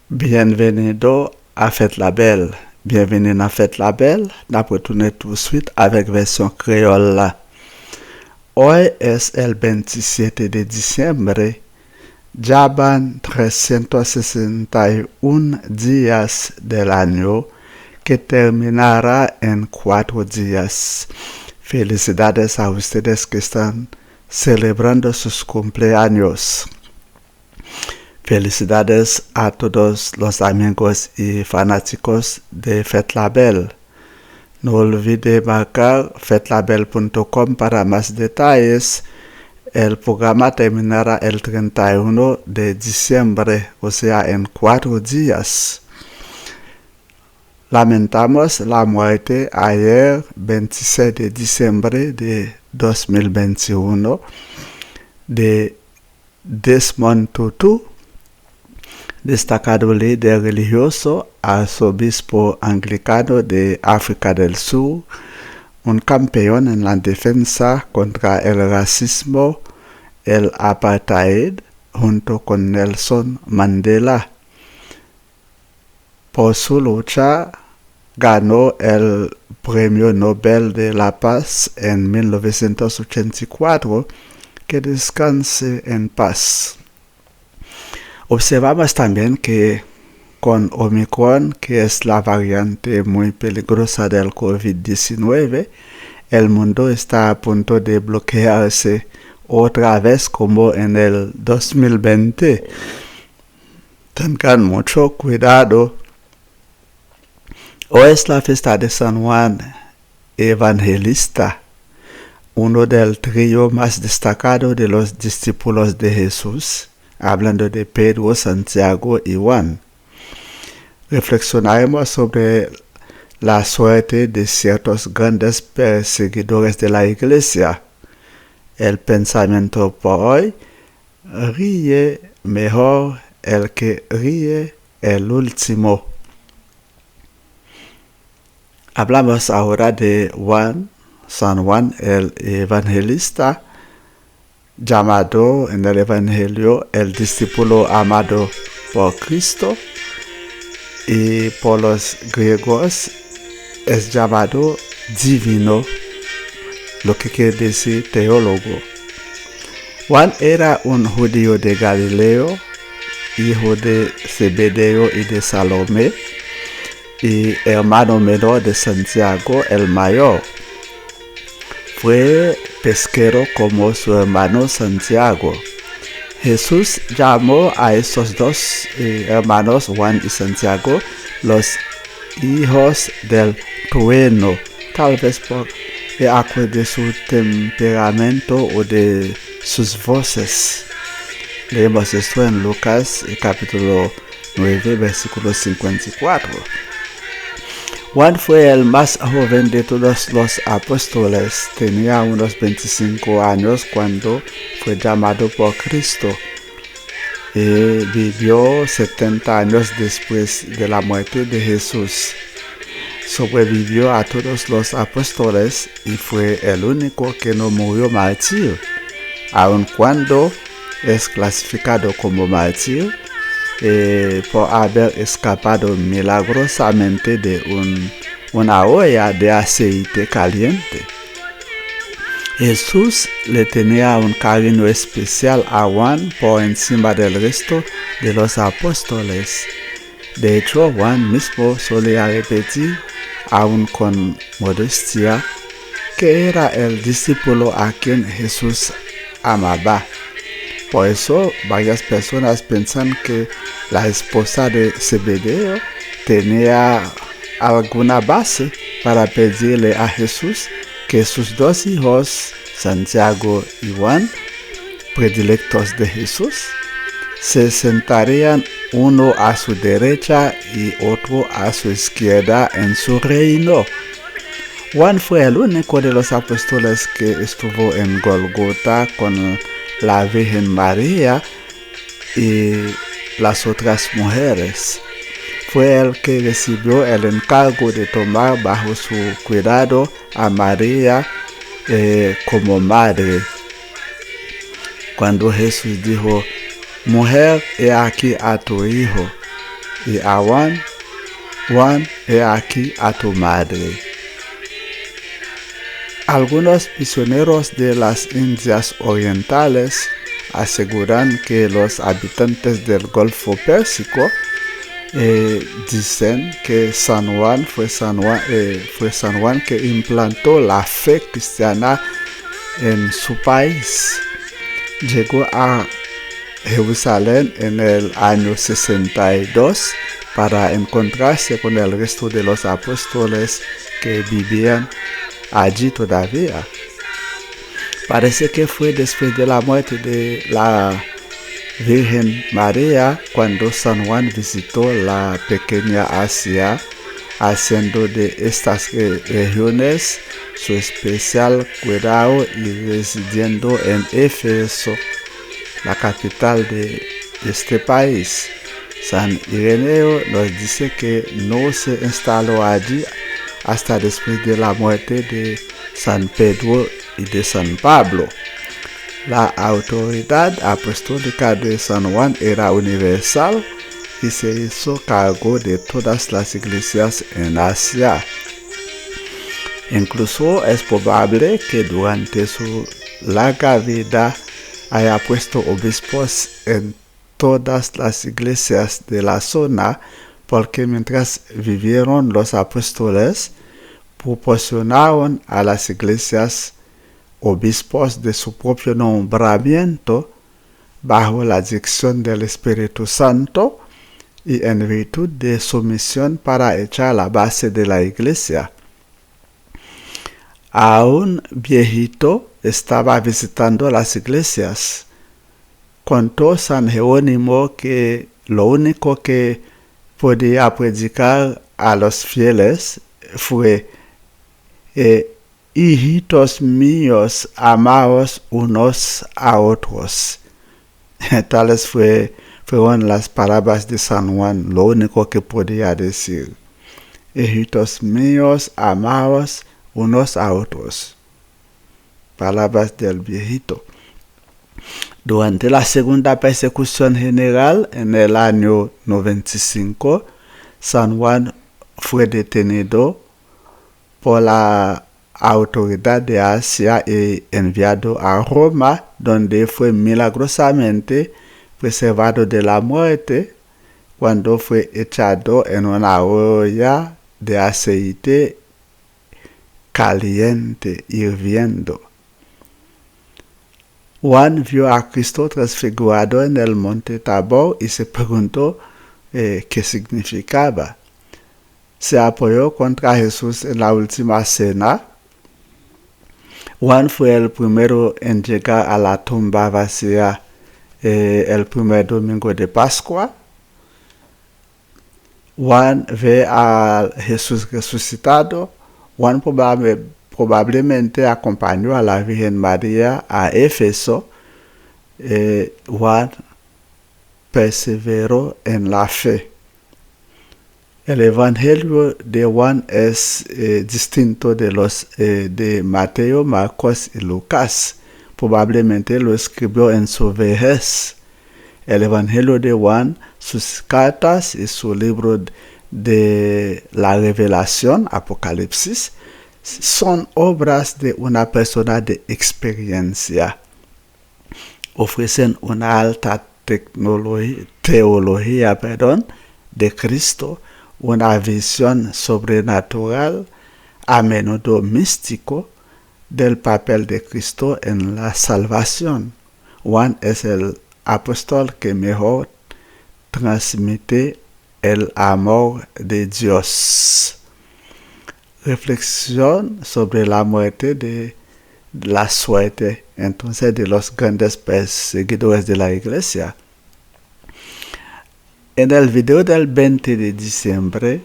Bienvenido à Fête la Belle. Bienvenue à Fête la Belle. Nous retourner tout de suite avec version créole là. Hoy es el 27 de diciembre. Ya van 361 días del año que terminará en 4 días. Felicidades a ustedes que están celebrando sus cumpleaños. Felicidades a todos los amigos y fanáticos de Fête la Belle. No olvide marcar fetlabelle.com para más detalles. El programa terminará el 31 de diciembre, o sea, en 4 días. Lamentamos la muerte ayer, 26 de diciembre de 2021, de Desmond Tutu, destacado líder religioso, arzobispo anglicano de África del Sur, un campeón en la defensa contra el racismo, el apartheid, junto con Nelson Mandela. Por su lucha, ganó el Premio Nobel de la Paz en 1984, que descanse en paz. Observamos también que con Omicron, que es la variante muy peligrosa del COVID-19, el mundo está a punto de bloquearse otra vez como en el 2020. Tengan mucho cuidado. Hoy es la fiesta de San Juan Evangelista, uno del trío más destacado de los discípulos de Jesús, hablando de Pedro, Santiago y Juan. Reflexionaremos sobre la suerte de ciertos grandes perseguidores de la iglesia. El pensamiento por hoy: ríe mejor el que ríe el último. Hablamos ahora de Juan, San Juan el Evangelista, llamado en el Evangelio el discípulo amado por Cristo, y por los griegos es llamado divino, lo que quiere decir teólogo. Juan era un judío de Galileo, hijo de Zebedeo y de Salomé, y hermano menor de Santiago el mayor. Fue pesquero como su hermano Santiago. Jesús llamó a esos dos hermanos, Juan y Santiago, los hijos del trueno, tal vez por el acuerdo de su temperamento o de sus voces. Leemos esto en Lucas capítulo 9, versículo 54. Juan fue el más joven de todos los apóstoles. Tenía unos 25 años cuando fue llamado por Cristo. Y vivió 70 años después de la muerte de Jesús. Sobrevivió a todos los apóstoles y fue el único que no murió mártir, aun cuando es clasificado como mártir por haber escapado milagrosamente de una olla de aceite caliente. Jesús le tenía un cariño especial a Juan por encima del resto de los apóstoles. De hecho, Juan mismo solía repetir, aun con modestia, que era el discípulo a quien Jesús amaba. Por eso, varias personas piensan que la esposa de Zebedeo tenía alguna base para pedirle a Jesús que sus dos hijos, Santiago y Juan, predilectos de Jesús, se sentarían uno a su derecha y otro a su izquierda en su reino. Juan fue el único de los apóstoles que estuvo en Golgota con la Virgen María y las otras mujeres. Fue el que recibió el encargo de tomar bajo su cuidado a María como madre. Cuando Jesús dijo: mujer, he aquí a tu hijo, y Juan, Juan, he aquí a tu madre. Algunos misioneros de las Indias Orientales aseguran que los habitantes del Golfo Pérsico dicen que San Juan fue San Juan que implantó la fe cristiana en su país. Llegó a Jerusalén en el año 62 para encontrarse con el resto de los apóstoles que vivían allí todavía. Parece que fue después de la muerte de la Virgen María cuando San Juan visitó la pequeña Asia, haciendo de estas regiones su especial cuidado y residiendo en Éfeso, la capital de este país. San Ireneo nos dice que no se instaló allí hasta después de la muerte de San Pedro y de San Pablo. La autoridad apostólica de San Juan era universal y se hizo cargo de todas las iglesias en Asia. Incluso es probable que durante su larga vida haya puesto obispos en todas las iglesias de la zona, porque mientras vivieron los apóstoles, proporcionaron a las iglesias obispos de su propio nombramiento bajo la dirección del Espíritu Santo y en virtud de su misión para echar la base de la iglesia. Aún viejito estaba visitando las iglesias. Contó San Jerónimo que lo único que podía predicar a los fieles fue hijitos míos, amaos unos a otros. Tales fueron las palabras de San Juan, lo único que podía decir. Hijitos míos, amaos unos a otros. Palabras del viejito. Durante la segunda persecución general, en el año 95, San Juan fue detenido por la autoridad de Asia y enviado a Roma, donde fue milagrosamente preservado de la muerte cuando fue echado en una olla de aceite caliente, hirviendo. Juan vio a Cristo transfigurado en el monte Tabor y se preguntó qué significaba. Se apoyó contra Jesús en la última cena. Juan fue el primero en llegar a la tumba vacía el primer domingo de Pascua. Juan ve a Jesús resucitado. Juan probablemente acompañó a la Virgen María a Éfeso. Juan perseveró en la fe. El Evangelio de Juan es distinto de los de Mateo, Marcos y Lucas. Probablemente lo escribió en su vejez. El Evangelio de Juan, sus cartas y su libro de la Revelación, Apocalipsis, son obras de una persona de experiencia. Ofrecen una alta teología de Cristo, una visión sobrenatural, a menudo místico, del papel de Cristo en la salvación. Juan es el apóstol que mejor transmite el amor de Dios. Reflexión sobre la muerte de la suerte entonces de los grandes perseguidores de la iglesia. En el video del 20 de diciembre,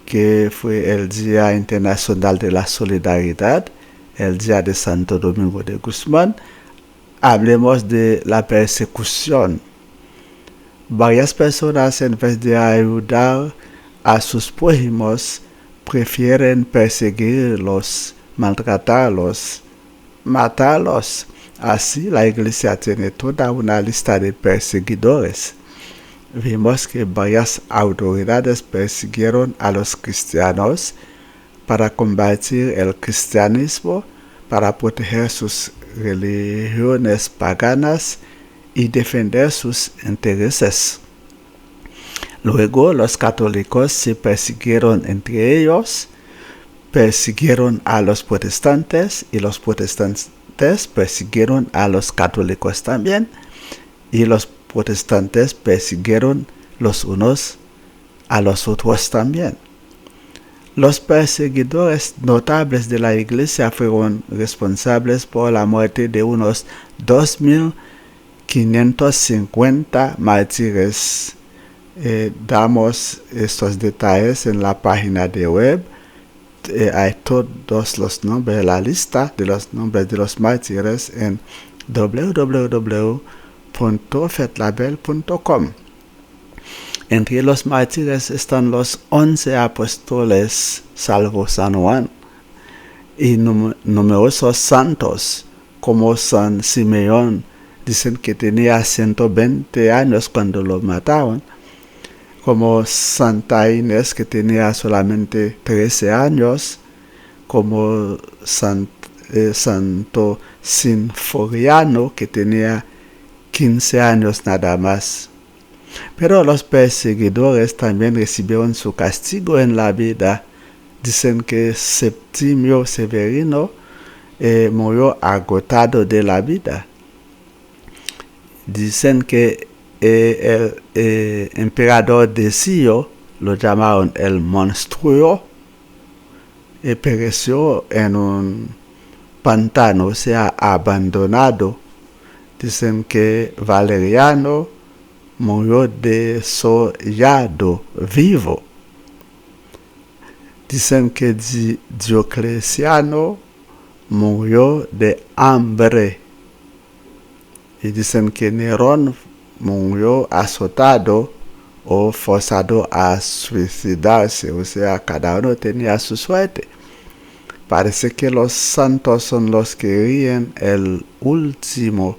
que fue el Día Internacional de la Solidaridad, el día de Santo Domingo de Guzmán, hablemos de la persecución. Varias personas, en vez de ayudar a sus prójimos, prefieren perseguirlos, maltratarlos, matarlos. Así, la iglesia tiene toda una lista de perseguidores. vimos que varias autoridades persiguieron a los cristianos para combatir el cristianismo, para proteger sus religiones paganas y defender sus intereses. Luego los católicos se persiguieron entre ellos, persiguieron a los protestantes y los protestantes persiguieron a los católicos también, y los protestantes persiguieron los unos a los otros también. Los perseguidores notables de la iglesia fueron responsables por la muerte de unos 2.550 mártires. Damos estos detalles en la página de web. Hay todos los nombres, la lista de los nombres de los mártires en www.fetlabel.com. Entre los mártires están los 11 apóstoles, salvo San Juan, y numerosos santos, como San Simeón. Dicen que tenía 120 años cuando lo mataron, como Santa Inés, que tenía solamente 13 años, como Santo Sinforiano, que tenía 15 años nada más. Pero los perseguidores también recibieron su castigo en la vida. Dicen que Septimio Severino murió agotado de la vida. Dicen que el emperador Decio, lo llamaron el monstruo, pereció en un pantano, o sea, abandonado. Dicen que Valeriano murió desollado vivo. Dicen que Diocleciano murió de hambre. Y dicen que Nerón murió azotado o forzado a suicidarse. O sea, cada uno tenía su suerte. Parece que los santos son los que ríen el último.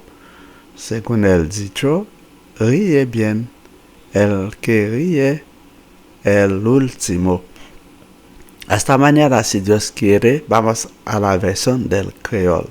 Según el dicho, ríe bien el que ríe el último. Hasta mañana, si Dios quiere. Vamos a la versión del creol.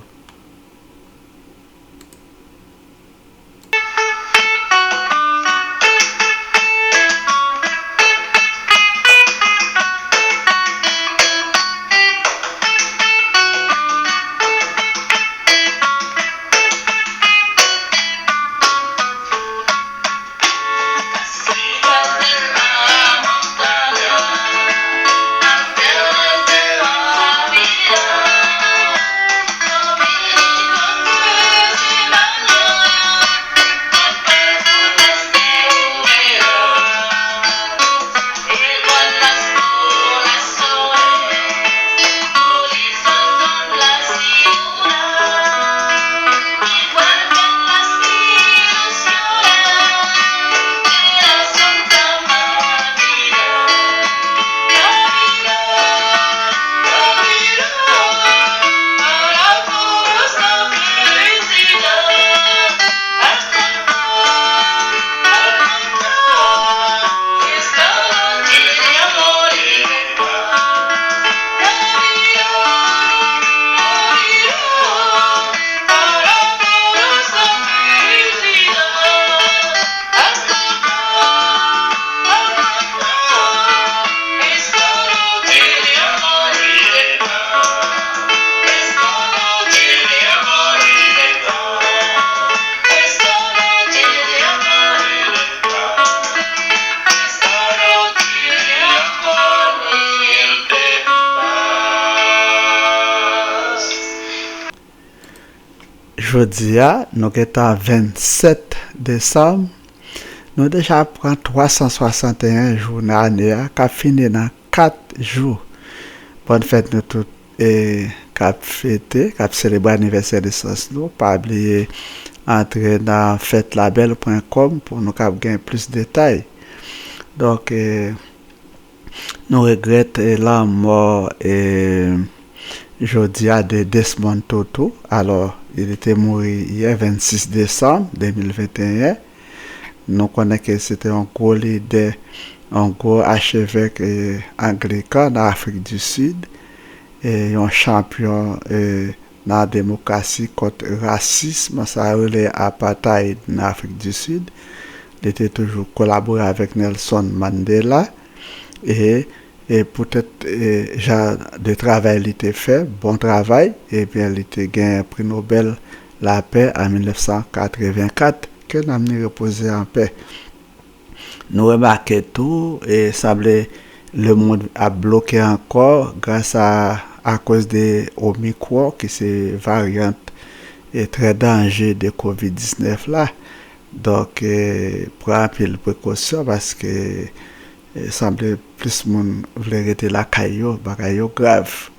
Jodia, nous sommes 27 décembre. Nous déjà pris 361 jours dans l'année, qui fini dans 4 jours. Bonne fête nous tous et cap fêter, cap célébrer l'anniversaire de sens nous. Pas oublier entrer dans fetlabel.com pour nous cap gagner plus de détails. Donc nous regrettons la mort Jodia de Desmond Tutu. Alors, il était mort hier 26 décembre 2021. nous connaissons que c'était un gros leader, un gros archevêque anglican dans l'Afrique du Sud, et un champion dans la démocratie contre le racisme, ça relève apartheid dans l'Afrique du Sud. Il était toujours collaboré avec Nelson Mandela et peut-être genre de travail il était fait, bon travail, et bien il était gagné un prix Nobel la paix en 1984 que nous avons reposé en paix. Nous remarquons tout et semblait le monde a bloqué encore grâce à cause de Omicron qui c'est variante et très dangereux de Covid-19 là. Donc prendre un peu de précaution parce que semblait plus monde voulait rester la caillou grave.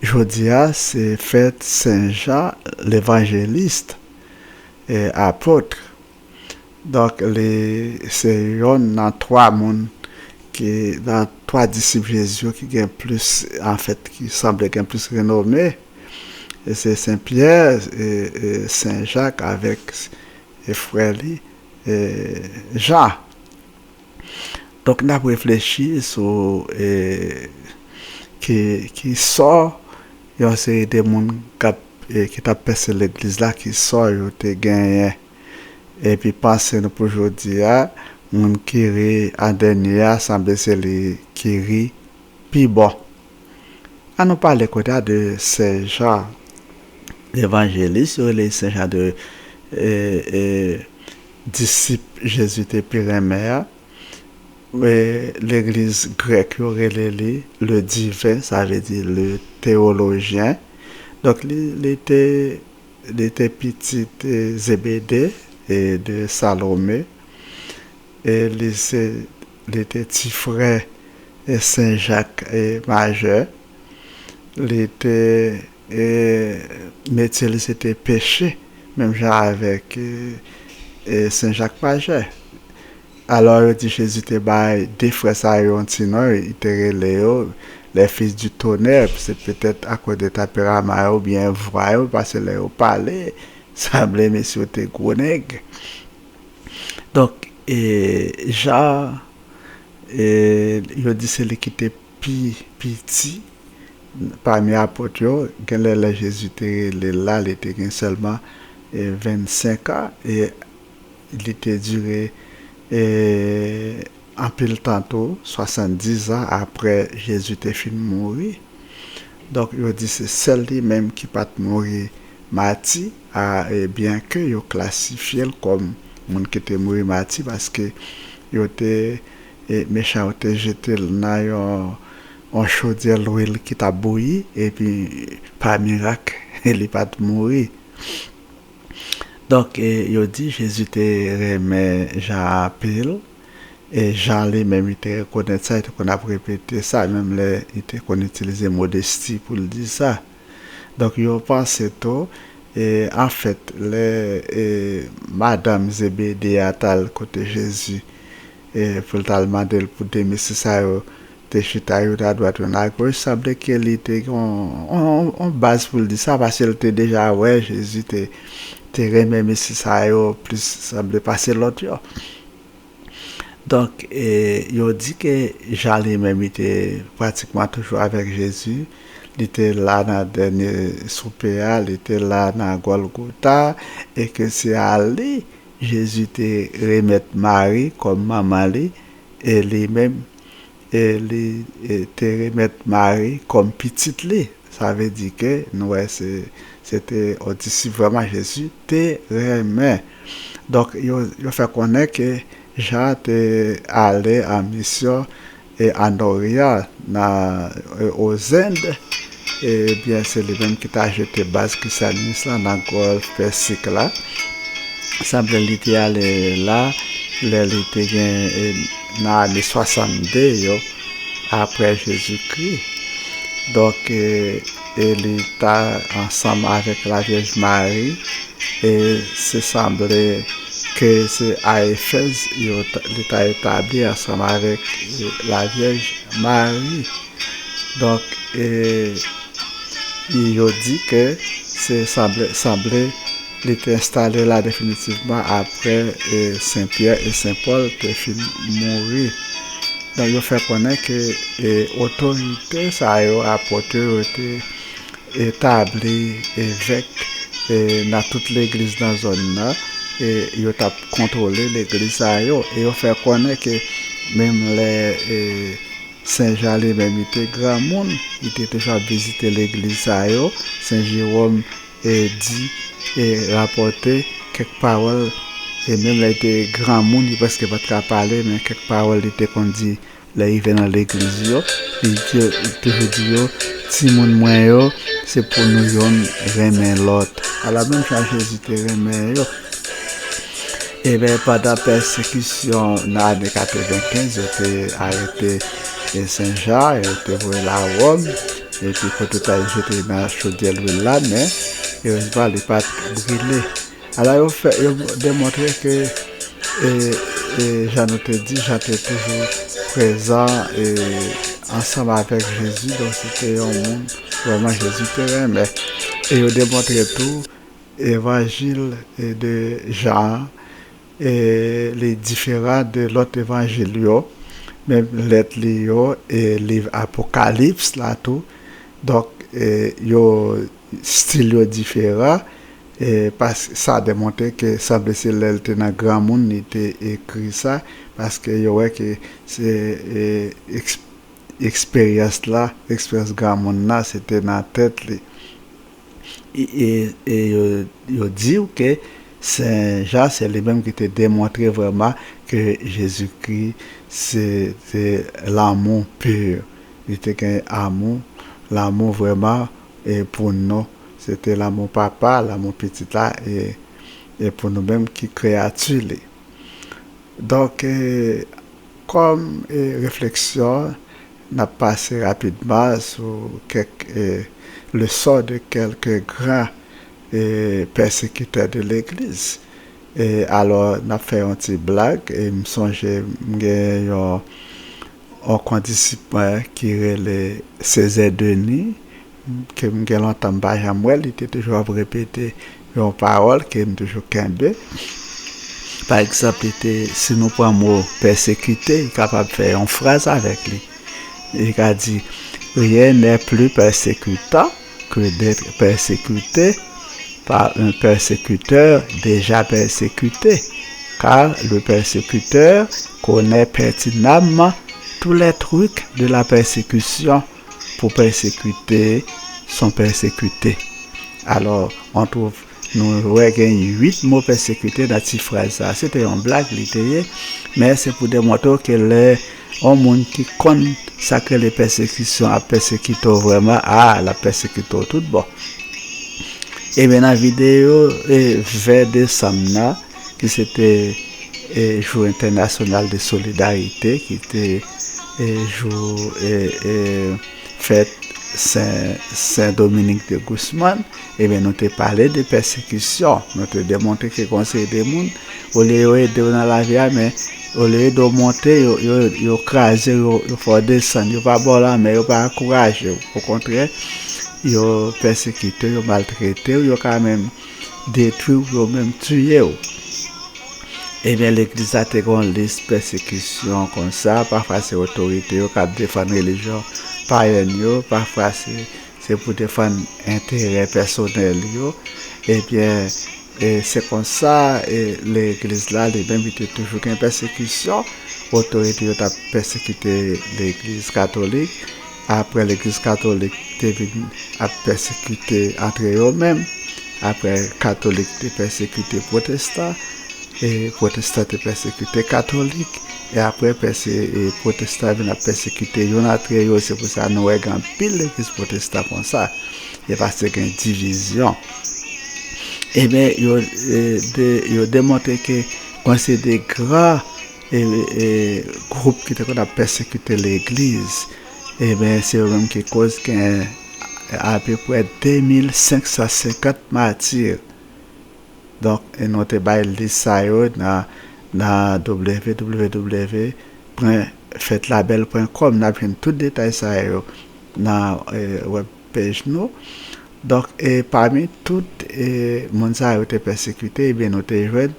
Aujourd'hui, c'est fête Saint-Jean l'évangéliste et apôtre. Donc, c'est dans trois mondes qui, dans trois disciples Jésus qui gagnent plus, en fait, qui semblent gagner plus renommé. Et c'est Saint-Pierre et Saint-Jacques avec et frère et Jean. Donc, on a réfléchi sur qui sort. Il y a aussi des gens qui t'a percé l'église là qui sort, ils ont gagné. Et puis, pensez nous pour aujourd'hui, les gens qui rit en dernier, semble c'est les qui rit, puis bon. On nous parle de Saint-Jean l'évangéliste, les Saint-Jean de disciple Jésus de Pyrémée. L'église grecque aurait le divin, ça veut dire le théologien. Donc, il était petit Zébédée et de Salomé. Et il était petit frère Saint-Jacques et majeur. Il était métier, c'était péché, même genre avec Saint-Jacques majeur. Alors, il dit Jésus te bail des frères ça yon tino, il te relève les fils du tonnerre, c'est peut-être à cause de tempérament ou bien voix parce que là au parler, semblait messieurs te gros nègre. Donc Jean il dit c'est lui qui était petit parmi apôtres, quand le Jésus te là, il était seulement 25 ans et il était duré en pile tantôt 70 ans après Jésus te fin mourir. Donc il dit c'est celle-là même qui pas mourir martyr bien que yo classifié comme monde qui était mourir martyr parce que yo était méchant était jeté dans un chaudière l'huile qui t'a bouilli et puis par miracle il est pas mourir. Donc, il dit Jésus te remet Jean appel et Jean lui-même il te reconnaît ça, il te connaît répéter ça, même il te connaît utiliser modestie pour le dire ça. Donc, il pense tout et en fait, Madame Zébédée a tal côté Jésus et pour le demander pour des si ça te chita à droite ou à gauche, semble qu'il était en base pour le dire ça parce qu'il était déjà ouais Jésus te même si ça plus semble passer l'autre. Donc il dit que j'allais même était pratiquement toujours avec Jésus. Il était là dans le dernier souper, il était là dans Golgotha et que c'est allé Jésus te remettre Marie comme maman et lui-même te remettre Marie comme petite li. Ça veut dire que ouais c'était au disciple vraiment Jésus te remet. Donc il fait connaître que Jean était allé en mission et en Orient aux Indes et bien c'est lui même qui t'a jeté base christianisme là dans Golfe Persique là. Semble il était allé là il était dans les 62 après Jésus-Christ. Donc il était ensemble avec la Vierge Marie et c'est semblé que c'est à Éphèse il était établi ensemble avec la Vierge Marie. Donc il dit que c'est semblé il était installé là définitivement après Saint-Pierre et Saint-Paul te fin mourir. Donc il fait connaître que l'autorité ça a apporté été établi évêque dans toute l'église dans la zone là et il a contrôlé l'église ça et il fait connaître que même les Saint-Jean lui-même était grand monde, il était déjà visité l'église ça Saint Jérôme dit et rapporté quelques paroles et même là était grand monde il presque pas parler mais quelques paroles était qu'on dit là il vient dans l'église yo il toujours dit yo si moun moins yo c'est pour nous yon remet l'autre à la même chose Jésus te remet yo et bien pendant la persécution dans l'année 95 il était arrêté et Saint-Jean il était voué la Rome et puis quand tout a jeté dans la chaudière là mais heureusement il pas brûlé alors il a démontré que j'en ai dit j'étais toujours présent et ensemble avec Jésus donc c'était un monde vraiment Jésus te mais et il a démontré tout évangile de Jean et les différents de l'autre évangile même lettre et livre Apocalypse là tout donc yo style différent et parce que ça a démontré que ça blessé l'était dans grand monde était écrit ça parce que yo ouais que c'est expérience grand monde là c'était dans tête et yo dit que Saint Jean c'est lui-même qui t'a démontré vraiment que Jésus-Christ c'est l'amour pur il était qu'un amour l'amour vraiment et pour nous c'était l'amour papa l'amour petit là et pour nous-mêmes qui créature donc comme réflexion n'a passé rapidement sur le sort de quelques grands persécuteurs de l'église et alors n'a fait un petit blague et me songeait un condisciple qui est le Césaire Denis que m'ai longtemps pas jamais il était toujours répéter une parole que me toujours kembe par exemple était si nous prenons mot persécuté il est capable de faire une phrase avec lui il a dit rien n'est plus persécutant que d'être persécuté par un persécuteur déjà persécuté car le persécuteur connaît pertinemment tous les trucs de la persécution pour persécuter son persécuté. Alors, on trouve, nous avons 8 mots persécutés dans cette phrase. C'était une blague, mais c'est pour démontrer que les gens qui consacrent les persécutions à persécuter vraiment, la persécuter tout bon. Et bien, la vidéo, vers décembre, qui c'était jour international de solidarité, qui était jour fête Saint-Dominique de Guzman, et bien nous te parlé de persécution, nous te démontré que conseil des monde, au lieu de dans la vie, mais au lieu de monter, yo craser, yo faut descendre, yo pas bon là, mais yo pas encourager, au contraire, yo persécuter, yo maltraiter, yo quand même détruire, yo même tuer. Et bien l'église a une liste de persécution comme ça, parfois c'est l'autorité qui défend la religion païenne, parfois c'est pour défendre l'intérêt personnel. Et bien c'est comme ça, l'église là, les mêmes étaient toujours une persécution, l'autorité a persécuté l'église catholique, après l'église catholique a persécuté entre eux-mêmes, après catholique a persécuté protestant, et protestant est persécuté catholique et après protestant vient persécuter c'est pour ça nous avons pile l'église protestant comme ça et parce qu'il y a une division et bien il a démontré que quand c'est des grands groupes qui ont persécuté l'église et bien c'est eux même qui cause à peu près 2550 martyrs. Donc, nous avons dit ça dans www.faitlabel.com. Nous avons tout détail ça dans la web page nous. Donc, et parmi toutes les gens qui ont été persécutés, bien, nous avons joué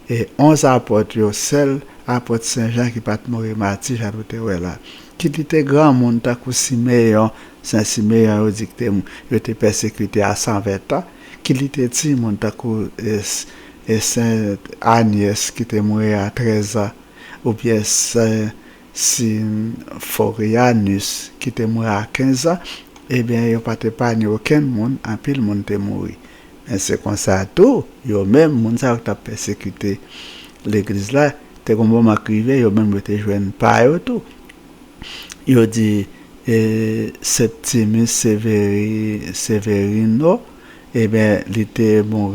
et 11 apôtres, seul apôtre Saint-Jean qui pas mourir martyr, j'avais là. Qui était grand monde, ta Siméon, Saint-Siméon, dit que il était persécuté à 120 ans. Qui était petit monde, ta Saint Agnès qui était mort à 13 ans, ou bien Saint Symphorianus qui était mort à 15 ans. Eh bien, il n'y a pas épargné aucun monde, en pile monde est mort. Mais c'est comme ça tout, il y a même monde qui a persécuté l'église là, t'es comme moment crivé, il y a même été joindre pas tout. Il a dit Septimus Severino, eh bien, il était mort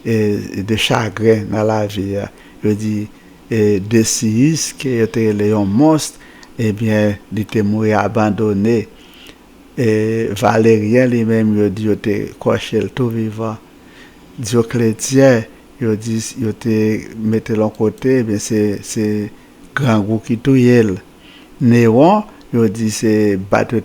de chagrin dans la vie. Il a dit Decius qui était un monstre, eh bien, il était mort abandonné. Et Valérien lui-même, il a dit, il était coché tout vivant. Dioclétien, il dit, il était metté l'en côté, mais c'est grand goût qui touille. Néron, il dit, c'est battre ou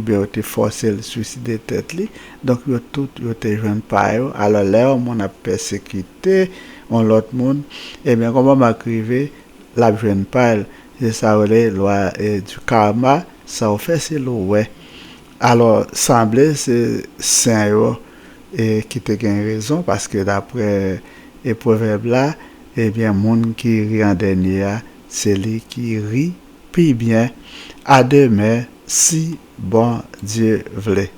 bien il forcé le suicider tête. Donc, il tout, il était jeune par eux. Alors là, on a persécuté, on l'autre monde. Et bien, comment m'écrivait, la jeune par c'est ça, les lois du karma, ça fait c'est l'eau, alors, semblait c'est Saint et qui te gagne raison parce que d'après les proverbes là, eh bien, monde qui rit en dernier, c'est lui qui rit puis bien. À demain, si bon Dieu voulait.